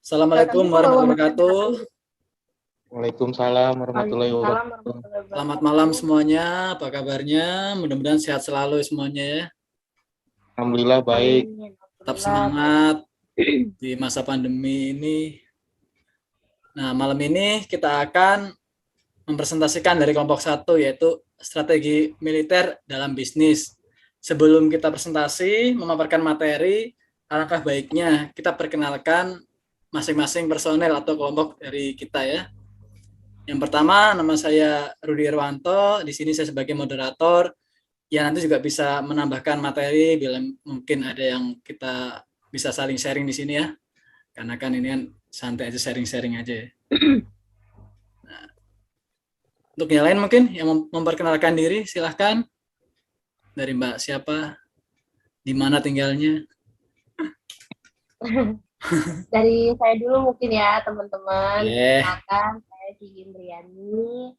Assalamualaikum warahmatullahi wabarakatuh. Waalaikumsalam warahmatullahi wabarakatuh. Selamat malam semuanya, apa kabarnya? Mudah-mudahan sehat selalu semuanya ya. Alhamdulillah baik. Tetap semangat di masa pandemi ini. Nah, malam ini kita akan mempresentasikan dari kelompok 1, yaitu strategi militer dalam bisnis. Sebelum kita presentasi, memaparkan materi, alangkah baiknya kita perkenalkan masing-masing personel atau kelompok dari kita ya. Yang pertama, nama saya Rudi Irwanto. Di sini saya sebagai moderator. Ya, nanti juga bisa menambahkan materi bila mungkin ada yang kita bisa saling sharing di sini ya. Karena kan ini kan santai aja, sharing-sharing aja. Nah, untuk yang lain mungkin yang memperkenalkan diri, silahkan. Dari Mbak siapa? Di mana tinggalnya? Dari saya dulu mungkin ya teman-teman. Yeah. Perkenalkan, saya Cici Indriani.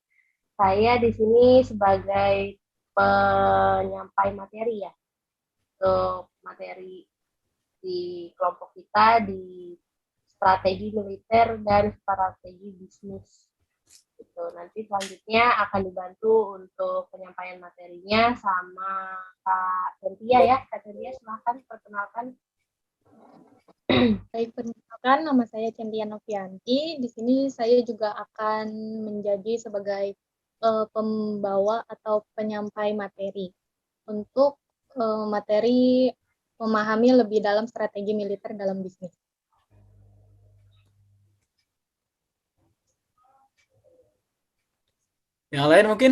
Saya di sini sebagai penyampai materi ya, untuk materi di kelompok kita di strategi militer dan strategi bisnis. Gitu. Nanti selanjutnya akan dibantu untuk penyampaian materinya sama Kak Tentia ya. Kak Tentia silahkan perkenalkan. Baik, perkenalkan nama saya Cendia Novianti. Di sini saya juga akan menjadi sebagai pembawa atau penyampai materi untuk materi memahami lebih dalam strategi militer dalam bisnis. Yang lain mungkin?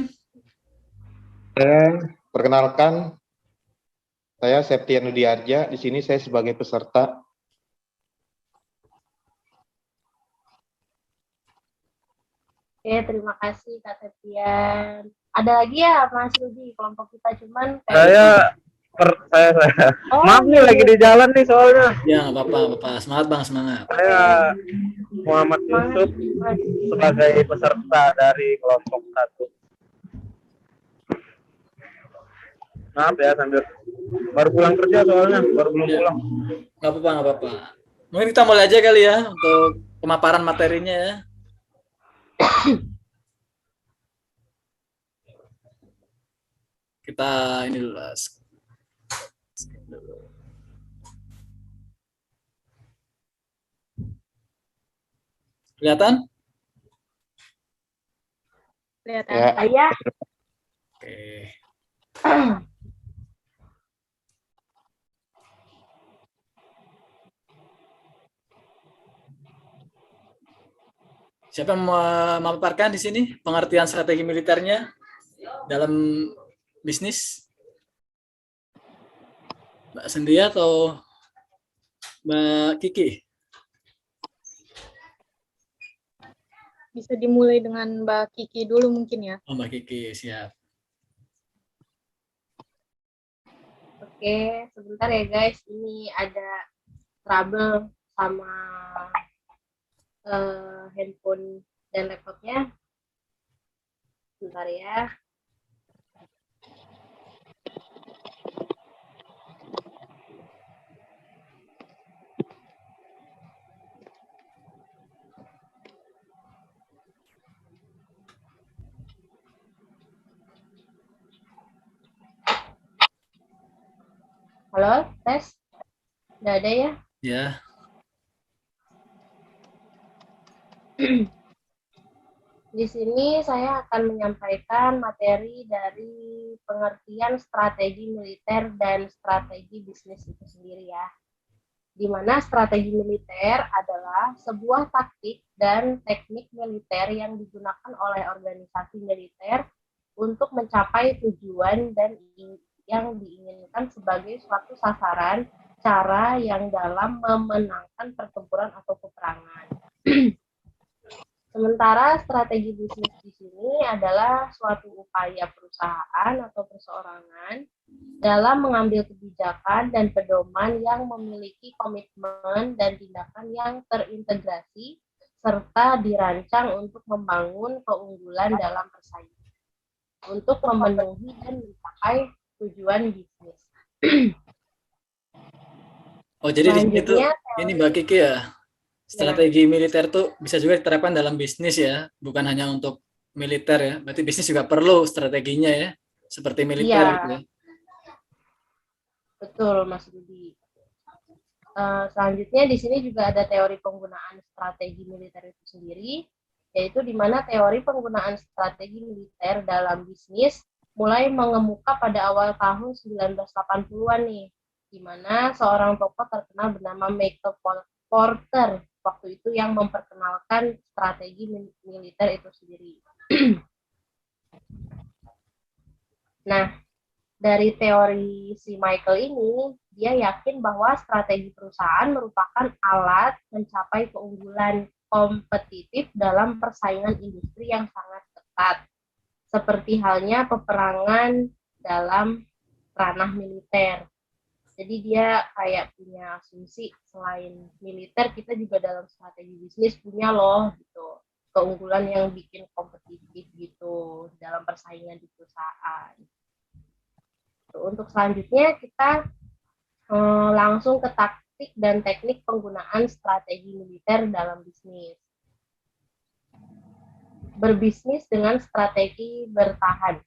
Perkenalkan, saya Septian Nudiarja. Di sini saya sebagai peserta. Oke, terima kasih Kak Septian. Ada lagi ya Mas Rudi kelompok kita cuman saya. Oh, maaf nih lagi di jalan nih soalnya. Ya nggak apa-apa, semangat bang, semangat. Saya Muhammad Yusuf sebagai peserta dari kelompok 1. Maaf ya sambil baru pulang kerja soalnya, baru belum pulang. Nggak apa-apa. Mungkin kita mulai aja kali ya untuk pemaparan materinya ya. Kita ini dulu. Kelihatan? Kelihatan. Ya. saya. Oke. Siapa yang memaparkan di sini pengertian strategi militernya dalam bisnis? Mbak Sendia atau Mbak Kiki? Bisa dimulai dengan Mbak Kiki dulu mungkin ya. Oh, Mbak Kiki, siap. Oke, sebentar ya guys. Ini ada trouble sama handphone dan laptopnya. Sebentar ya. Halo, tes? Nggak ada ya? Ya. Di sini saya akan menyampaikan materi dari pengertian strategi militer dan strategi bisnis itu sendiri ya. Di mana strategi militer adalah sebuah taktik dan teknik militer yang digunakan oleh organisasi militer untuk mencapai tujuan dan yang diinginkan sebagai suatu sasaran cara yang dalam memenangkan pertempuran atau peperangan. Sementara strategi bisnis di sini adalah suatu upaya perusahaan atau perseorangan dalam mengambil kebijakan dan pedoman yang memiliki komitmen dan tindakan yang terintegrasi serta dirancang untuk membangun keunggulan dalam persaingan untuk memenuhi dan mencapai tujuan bisnis. Oh, jadi di sini tuh ini Mbak Kiki ya? strategi militer tuh bisa juga diterapkan dalam bisnis ya, bukan hanya untuk militer ya. Berarti bisnis juga perlu strateginya ya, seperti militer gitu Iya, ya. betul Mas Budi. Selanjutnya di sini juga ada teori penggunaan strategi militer itu sendiri, yaitu di mana teori penggunaan strategi militer dalam bisnis mulai mengemuka pada awal tahun 1980-an nih, di mana seorang tokoh terkenal bernama Michael Porter waktu itu yang memperkenalkan strategi militer itu sendiri. Nah, dari teori si Michael ini, dia yakin bahwa strategi perusahaan merupakan alat mencapai keunggulan kompetitif dalam persaingan industri yang sangat ketat, seperti halnya peperangan dalam ranah militer. Jadi dia kayak punya asumsi selain militer, kita juga dalam strategi bisnis punya loh gitu keunggulan yang bikin kompetitif gitu dalam persaingan di perusahaan. Untuk selanjutnya kita langsung ke taktik dan teknik penggunaan strategi militer dalam bisnis. Berbisnis dengan strategi bertahan.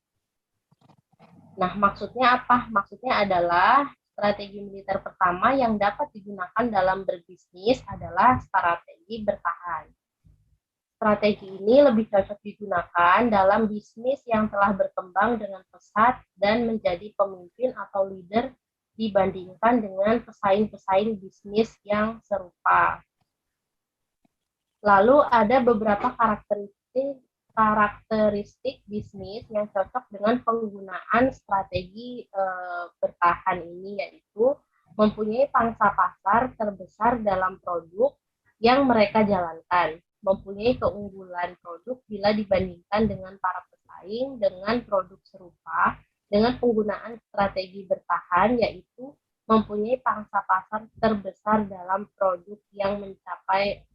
Nah, maksudnya apa? Maksudnya adalah strategi militer pertama yang dapat digunakan dalam berbisnis adalah strategi bertahan. Strategi ini lebih cocok digunakan dalam bisnis yang telah berkembang dengan pesat dan menjadi pemimpin atau leader dibandingkan dengan pesaing-pesaing bisnis yang serupa. Lalu ada beberapa karakteristik bisnis yang cocok dengan penggunaan strategi bertahan ini, yaitu mempunyai pangsa pasar terbesar dalam produk yang mereka jalankan, mempunyai keunggulan produk bila dibandingkan dengan para pesaing dengan produk serupa dengan penggunaan strategi bertahan, yaitu mempunyai pangsa pasar terbesar dalam produk yang mencapai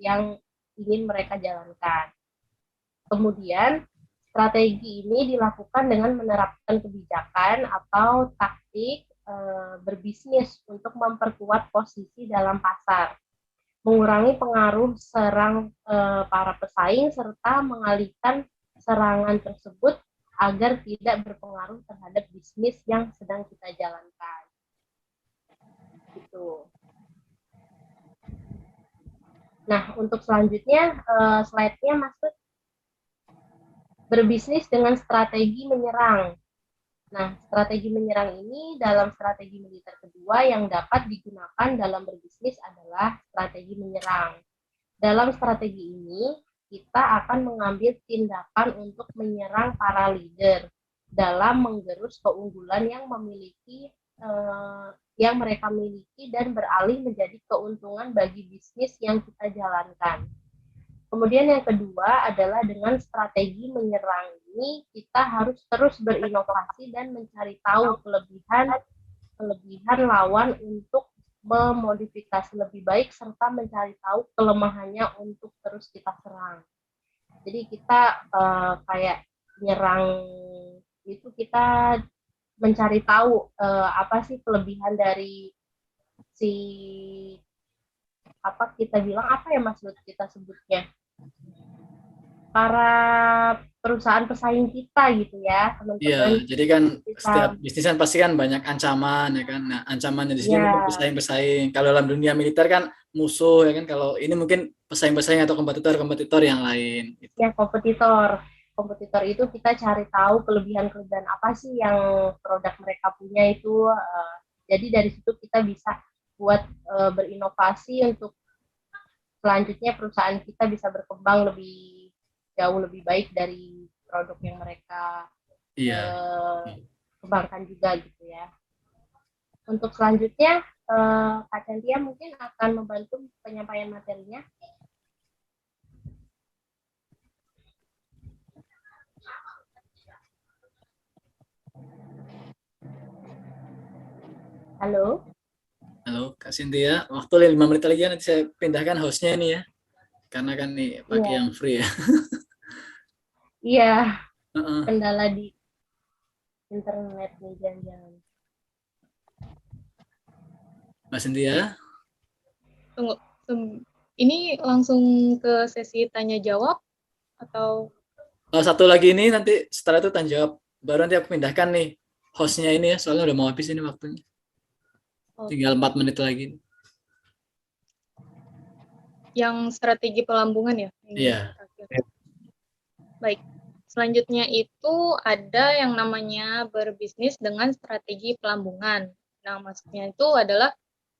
yang ingin mereka jalankan. Kemudian strategi ini dilakukan dengan menerapkan kebijakan atau taktik berbisnis untuk memperkuat posisi dalam pasar, mengurangi pengaruh serang para pesaing, serta mengalihkan serangan tersebut agar tidak berpengaruh terhadap bisnis yang sedang kita jalankan. Gitu. Nah, untuk selanjutnya, slide-nya masuk berbisnis dengan strategi menyerang. Nah, strategi menyerang ini dalam strategi militer kedua yang dapat digunakan dalam berbisnis adalah strategi menyerang. Dalam strategi ini, kita akan mengambil tindakan untuk menyerang para leader dalam menggerus keunggulan yang mereka miliki dan beralih menjadi keuntungan bagi bisnis yang kita jalankan. Kemudian yang kedua adalah dengan strategi menyerang ini kita harus terus berinovasi dan mencari tahu kelebihan lawan untuk memodifikasi lebih baik serta mencari tahu kelemahannya untuk terus kita serang. Jadi kita kayak nyerang itu kita mencari tahu apa sih kelebihan dari si apa kita bilang apa ya Mas Lutfi kita sebutnya para perusahaan pesaing kita gitu ya teman-teman. Iya, jadi kan kita, setiap bisnis kan pasti kan banyak ancaman ya kan. Nah, ancamannya di sini ya, mungkin pesaing-pesaing. Kalau dalam dunia militer kan musuh ya kan. Kalau ini mungkin pesaing-pesaing atau kompetitor-kompetitor yang lain. Gitu. ya kompetitor itu kita cari tahu kelebihan-kelebihan apa sih yang produk mereka punya itu. Jadi dari situ kita bisa buat berinovasi untuk selanjutnya perusahaan kita bisa berkembang jauh lebih baik dari produk yang mereka kembangkan juga gitu ya. Untuk selanjutnya Kak Cantia mungkin akan membantu penyampaian materinya. Halo. Halo Kak Cynthia, waktu 5 menit lagi nanti saya pindahkan hostnya ini ya. Karena kan nih pakai yang free ya. Iya, kendala di internet nih jangan-jangan. Mbak Cynthia? Ini langsung ke sesi tanya jawab atau Satu lagi ini nanti setelah itu tanya jawab. Baru nanti aku pindahkan nih hostnya ini ya, soalnya udah mau habis ini waktunya. Tinggal 4 menit lagi. yang strategi pelambungan ya? Iya. Baik. Selanjutnya itu ada yang namanya berbisnis dengan strategi pelambungan. Nah, maksudnya itu adalah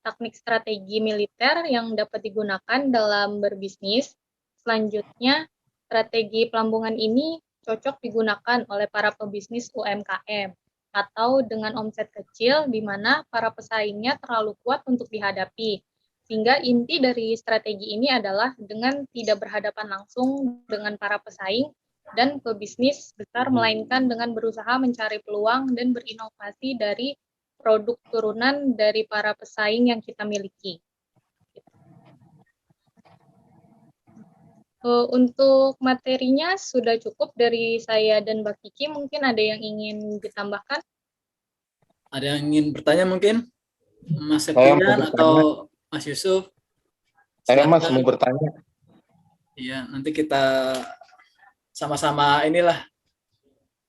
teknik strategi militer yang dapat digunakan dalam berbisnis. Selanjutnya, strategi pelambungan ini cocok digunakan oleh para pebisnis UMKM atau dengan omset kecil di mana para pesaingnya terlalu kuat untuk dihadapi. Sehingga inti dari strategi ini adalah dengan tidak berhadapan langsung dengan para pesaing dan pebisnis besar, melainkan dengan berusaha mencari peluang dan berinovasi dari produk turunan dari para pesaing yang kita miliki. Untuk materinya sudah cukup dari saya dan Mbak Kiki, mungkin ada yang ingin ditambahkan? Ada yang ingin bertanya mungkin? Mas Saya mau Septian bertanya. atau Mas Yusuf? Saya Mas Silakan. mau bertanya. Iya, nanti kita sama-sama inilah.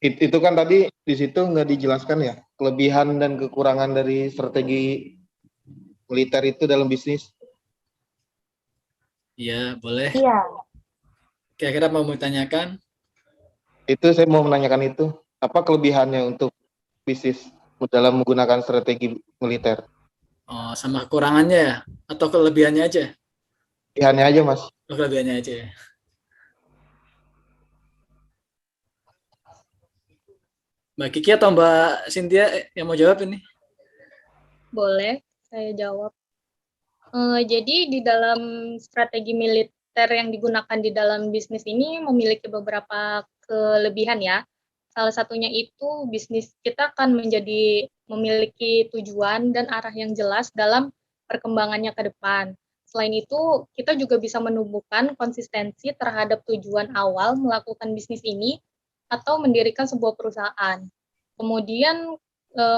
Itu kan tadi di situ nggak dijelaskan ya, kelebihan dan kekurangan dari strategi militer itu dalam bisnis. Iya, boleh. Iya, Kira-kira mau ditanyakan? Itu saya mau menanyakan itu. Apa kelebihannya untuk bisnis dalam menggunakan strategi militer? Oh, sama kekurangannya ya? Atau kelebihannya aja? Kelebihannya aja, Mas. Oh, kelebihannya aja ya. Mbak Kiki atau Mbak Cynthia yang mau jawab ini? Boleh, saya jawab. Jadi di dalam strategi militer yang digunakan di dalam bisnis ini memiliki beberapa kelebihan ya. Salah satunya itu bisnis kita akan menjadi memiliki tujuan dan arah yang jelas dalam perkembangannya ke depan. Selain itu, kita juga bisa menumbuhkan konsistensi terhadap tujuan awal melakukan bisnis ini atau mendirikan sebuah perusahaan. Kemudian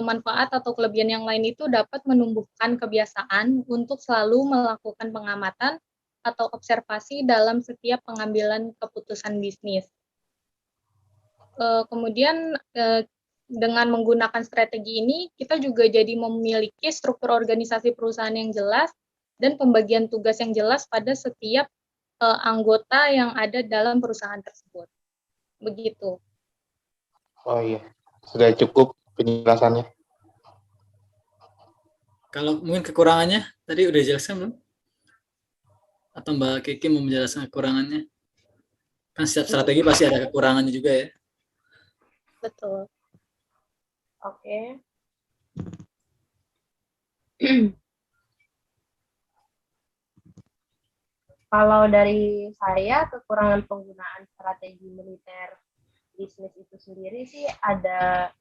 manfaat atau kelebihan yang lain itu dapat menumbuhkan kebiasaan untuk selalu melakukan pengamatan atau observasi dalam setiap pengambilan keputusan bisnis. Kemudian dengan menggunakan strategi ini, kita juga jadi memiliki struktur organisasi perusahaan yang jelas dan pembagian tugas yang jelas pada setiap anggota yang ada dalam perusahaan tersebut. Begitu. Oh iya, sudah cukup penjelasannya. Kalau mungkin kekurangannya, tadi udah jelaskan belum? Atau Mbak Kiki mau menjelaskan kekurangannya? Kan setiap strategi pasti ada kekurangannya juga ya. Betul. oke. Kalau dari saya, kekurangan penggunaan strategi militer bisnis itu sendiri sih ada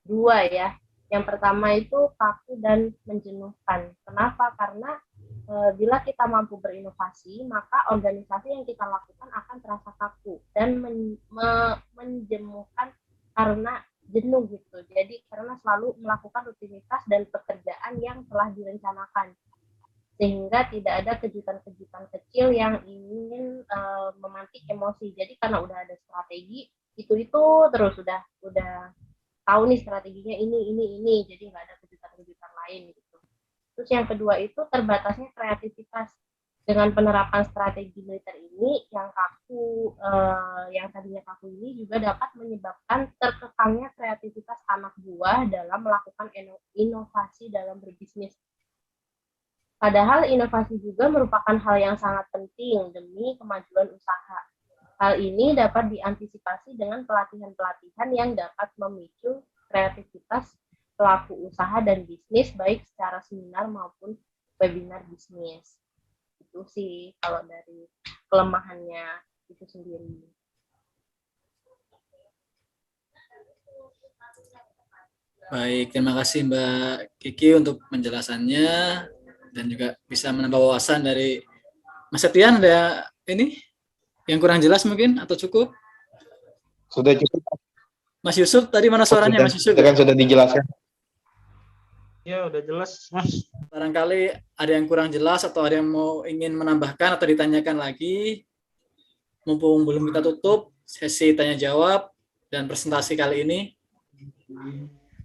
2 ya. Yang pertama itu kaku dan menjenuhkan. Kenapa? Karena bila kita mampu berinovasi, maka organisasi yang kita lakukan akan terasa kaku dan menjemukan karena jenuh gitu. Jadi karena selalu melakukan rutinitas dan pekerjaan yang telah direncanakan, sehingga tidak ada kejutan-kejutan kecil yang ingin memantik emosi. Jadi karena udah ada strategi itu terus udah tahu nih strateginya ini, jadi nggak ada kejutan-kejutan lain gitu. Terus yang kedua itu terbatasnya kreativitas. Dengan penerapan strategi militer ini yang kaku, yang tadinya kaku ini juga dapat menyebabkan terkekangnya kreativitas anak buah dalam melakukan inovasi dalam berbisnis. Padahal inovasi juga merupakan hal yang sangat penting demi kemajuan usaha. Hal ini dapat diantisipasi dengan pelatihan-pelatihan yang dapat memicu kreativitas pelaku usaha dan bisnis, baik secara seminar maupun webinar bisnis. Itu sih kalau dari kelemahannya itu sendiri. Baik, terima kasih Mbak Kiki untuk penjelasannya dan juga bisa menambah wawasan dari Mas Septian. Ada ini yang kurang jelas mungkin atau cukup? Sudah cukup. Mas Yusuf, tadi mana suaranya Mas Yusuf? Kan sudah dijelaskan. Ya, udah jelas, Mas. barangkali ada yang kurang jelas atau ada yang ingin menambahkan atau ditanyakan lagi, mumpung belum kita tutup sesi tanya jawab dan presentasi kali ini.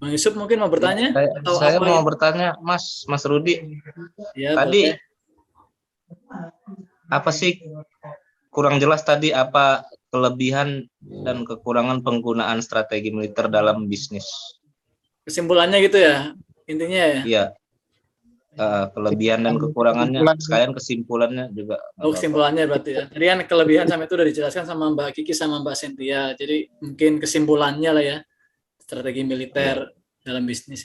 Bang Yusuf mungkin mau bertanya? Saya mau bertanya, Mas Rudi. Ya, Tadi boleh. apa sih kurang jelas tadi, apa kelebihan dan kekurangan penggunaan strategi militer dalam bisnis? Kesimpulannya gitu ya, intinya ya. Iya. Kelebihan dan kekurangannya, sekalian kesimpulannya juga. Oh, kesimpulannya berarti ya. Tadi kan kelebihan sama itu udah dijelaskan sama Mbak Kiki sama Mbak Cynthia. Jadi mungkin kesimpulannya lah ya, strategi militer dalam bisnis.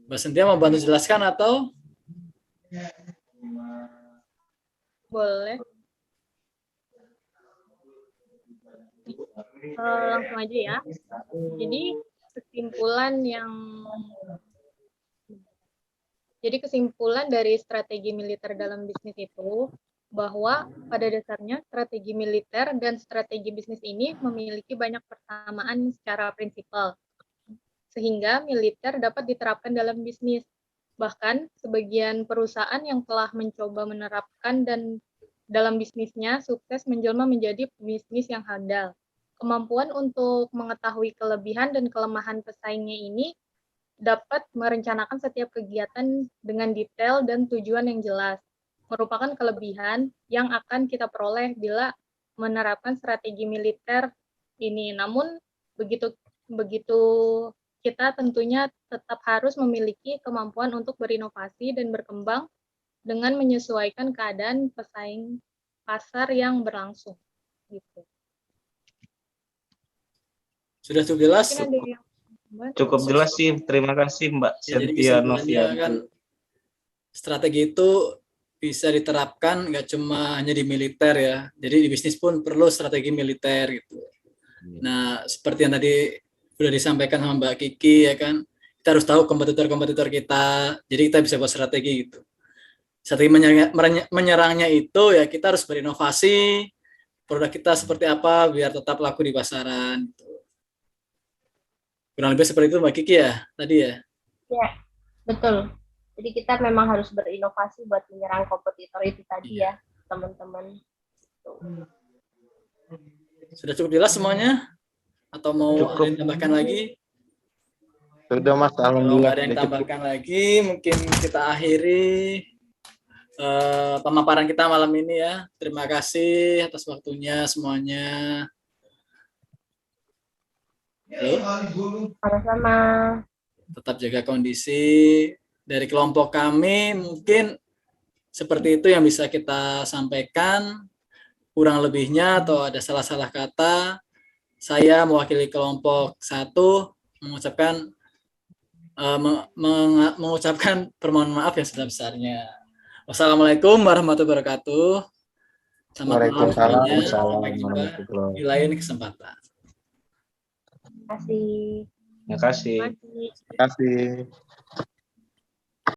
Mbak Cynthia mau bantu jelaskan atau? Boleh. Langsung aja ya. Jadi kesimpulan dari strategi militer dalam bisnis itu bahwa pada dasarnya strategi militer dan strategi bisnis ini memiliki banyak persamaan secara prinsipal, sehingga militer dapat diterapkan dalam bisnis. Bahkan sebagian perusahaan yang telah mencoba menerapkan dan dalam bisnisnya sukses menjelma menjadi bisnis yang handal. Kemampuan untuk mengetahui kelebihan dan kelemahan pesaingnya ini dapat merencanakan setiap kegiatan dengan detail dan tujuan yang jelas. Merupakan kelebihan yang akan kita peroleh bila menerapkan strategi militer ini. Namun begitu kita tentunya tetap harus memiliki kemampuan untuk berinovasi dan berkembang dengan menyesuaikan keadaan pesaing pasar yang berlangsung. Gitu. Sudah cukup jelas? Cukup jelas sih. Terima kasih Mbak Cynthia Novianti. Kan, strategi itu bisa diterapkan nggak cuma hanya di militer ya. Jadi di bisnis pun perlu strategi militer gitu. Nah, seperti yang tadi sudah disampaikan sama Mbak Kiki ya kan, kita harus tahu kompetitor-kompetitor kita. Jadi kita bisa buat strategi gitu. Strategi menyerangnya itu ya kita harus berinovasi, produk kita seperti apa biar tetap laku di pasaran. Gitu. Kurang lebih seperti itu Mbak Kiki ya tadi ya? Ya, betul. Jadi kita memang harus berinovasi buat menyerang kompetitor itu tadi ya, teman-teman. Sudah cukup jelas semuanya? Atau mau ada yang tambahkan lagi? Sudah Mas, Kalau alhamdulillah. nggak ada yang tambahkan lagi, mungkin kita akhiri pemaparan kita malam ini ya. Terima kasih atas waktunya semuanya. Halo. Sama-sama. Tetap jaga kondisi. Dari kelompok kami mungkin seperti itu yang bisa kita sampaikan. Kurang lebihnya atau ada salah-salah kata, saya mewakili kelompok 1 mengucapkan mengucapkan permohonan maaf yang sebesar-besarnya. Wassalamualaikum warahmatullahi wabarakatuh. Waalaikumsalam. Sampai jumpa di lain kesempatan. Terima kasih. Terima kasih. Terima kasih.